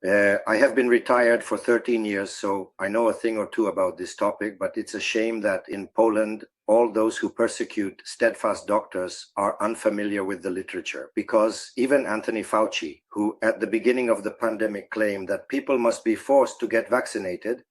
I have been retired for 13 years, so I know a thing or two about this topic, but it's a shame that in Poland, all those who persecute steadfast doctors are unfamiliar with the literature, because even Anthony Fauci, who at the beginning of the pandemic claimed that people must be forced to get vaccinated,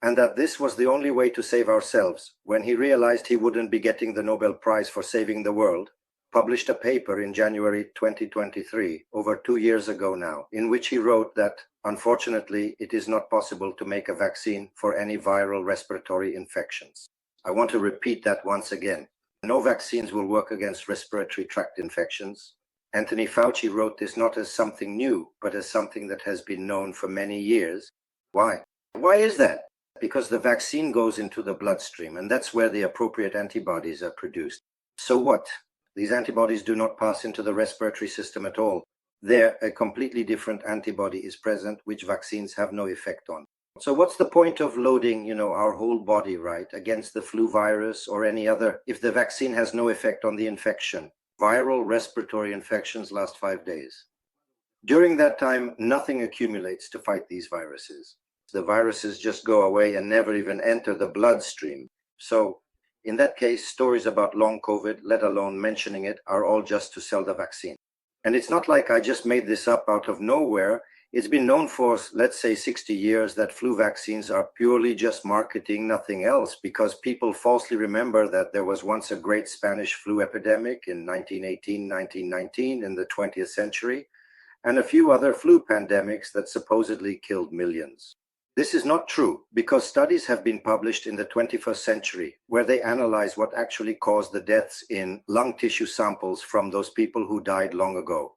and that this was the only way to save ourselves, when he realized he wouldn't be getting the Nobel Prize for saving the world, published a paper in January 2023, over 2 years ago now, in which he wrote that, unfortunately, it is not possible to make a vaccine for any viral respiratory infections. I want to repeat that once again. No vaccines will work against respiratory tract infections. Anthony Fauci wrote this not as something new, but as something that has been known for many years. Why? Why is that? Because the vaccine goes into the bloodstream, and that's where the appropriate antibodies are produced. So what? These antibodies do not pass into the respiratory system at all. There, a completely different antibody is present, which vaccines have no effect on. So what's the point of loading, our whole body, right, against the flu virus or any other, if the vaccine has no effect on the infection? Viral respiratory infections last 5 days. During that time, nothing accumulates to fight these viruses. The viruses just go away and never even enter the bloodstream. So in that case, stories about long COVID, let alone mentioning it, are all just to sell the vaccine. And it's not like I just made this up out of nowhere. It's been known for, let's say, 60 years that flu vaccines are purely just marketing, nothing else, because people falsely remember that there was once a great Spanish flu epidemic in 1918, 1919 in the 20th century, and a few other flu pandemics that supposedly killed millions. This is not true, because studies have been published in the 21st century where they analyze what actually caused the deaths in lung tissue samples from those people who died long ago.